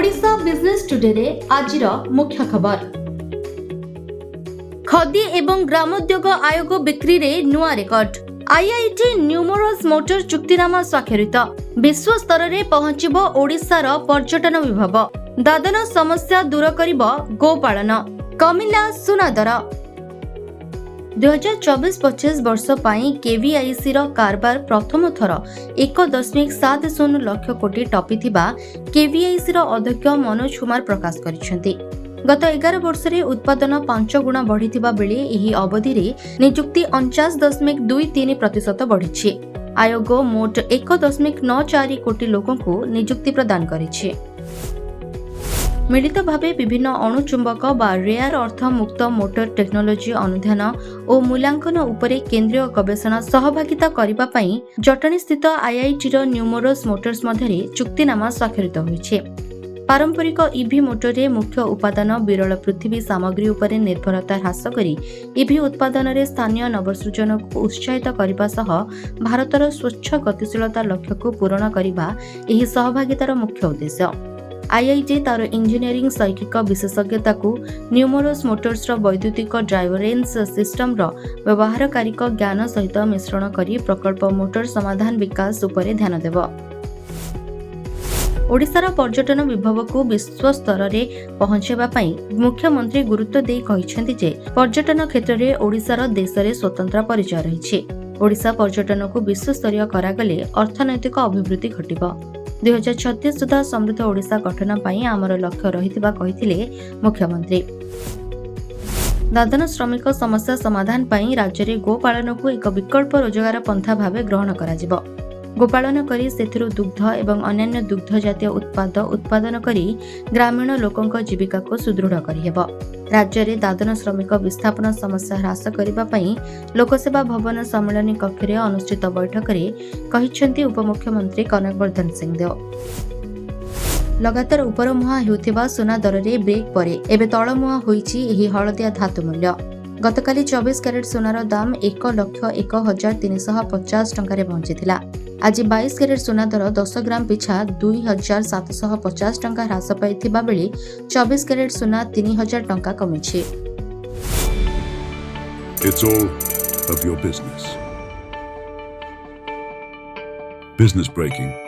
Odisha business today रे आजिर मुख्य खबर। खदी एवं ग्रामोद्योग आयोग बिक्री रे नुआ रेकर्ड। आईआईटी न्यूमरस मोटर चुक्तिनामा स्वाक्षरित। विश्व स्तर रे पहुंचिबो ओडिशार पर्यटन विभाग। दादन समस्या दूर करिबो गोपालन। कमिला सुना दर। 2024-25 वर्ष पाई केवीआईसी रो कारबार प्रथम थर 1.70 लाख कोटी टपी थिबा केवीआईसी रो अध्यक्ष मनोज कुमार प्रकाश करिसेंती। गत 11 वर्ष रे उत्पादन 5 गुणा बढ़िथिबा बेले एही अवधि रे नियुक्ति 49.23% बढ़िछि। आयोग मोट 1.94 कोटी लोकंकु नियुक्ति प्रदान करिछि। मिलित भावे विभिन्न अणुचुंबक बा रेयर अर्थ मुक्त मोटर टेक्नोलोजी अनुधान और मूल्यांकन उपरे केंद्रीय गवेषणा सहभागिता करिबा पई जटनी स्थित आईआईटी रो न्यूमरस मोटर्स मध्यरे चुक्तिनामा स्वाक्षरित होइछे। पारंपरिक ईवी मोटर रे मुख्य उपादान विरल पृथ्वी सामग्री उपरे निर्भरता ह्रास करी ईवी उत्पादन रे स्थानीय नवसृजन को उत्साहित करबा सह भारतर स्वच्छ गतिशीलता लक्ष्य को पूर्ण करबा एही सहभागितार मुख्य उद्देश्य। आईआईटी तार इंजीनियरिंग शैक्षिक विशेषज्ञता को न्यूमरस मोटर्स रो वैद्युतिक ड्राइवरेंस सिस्टम रो व्यवहारकारिक ज्ञान सहित मिश्रण करी प्रकल्प मोटर समाधान विकास उपरे ध्यान देव। ओडिशार पर्यटन विभाग को विश्व स्तर रे पहुंचेबा पई मुख्यमंत्री गुरुत्व देई कहिसेंती जे पर्यटन क्षेत्र रे ओडिशार देश रे स्वतंत्र परिचय रहिछि। ओडिशा पर्यटन को विश्व स्तरीय करागले अर्थनैतिक अभिवृद्धि घटिबो। 2036 सुधा समृद्ध ओडिशा गठन पई आमर लक्ष्य रहितिबा कहिथिले मुख्यमंत्री। दादन श्रमिक समस्या समाधान पई राज्य रे गोपालन को एक विकल्प रोजगार पंथा भावे ग्रहण कराजिबो। गोपालन करी सेथिरु दुग्ध एवं अन्य दुग्ध जातीय उत्पादन करी ग्रामीण लोकंक जीविका को सुदृढ़ करिहेबो। राज्य रे दादन श्रमिक विस्थापन समस्या ह्रास करिबा पई लोकसेवा भवन सम्मेलन कक्ष रे अनुष्ठित बैठक रे कहिसेंती उपमुख्यमंत्री कनकवर्धन सिंहदेव। लगातार उपरमुहा हेउथिबा सोना दर रे ब्रेक परे एबे तळमुहा होईछि एही हळदिया धातु मूल्य। गतकाली 24 कैरेट सोनार दाम 1,01,350 टंका पहुंचीथिला। आज 22 कैरेट सोना दर 10 ग्राम पिछा 2,750 टंका ह्रास पाइथिबा बेले 24 कैरेट सोना 3,000 टंका कमिछि। It's all of your business. Business breaking.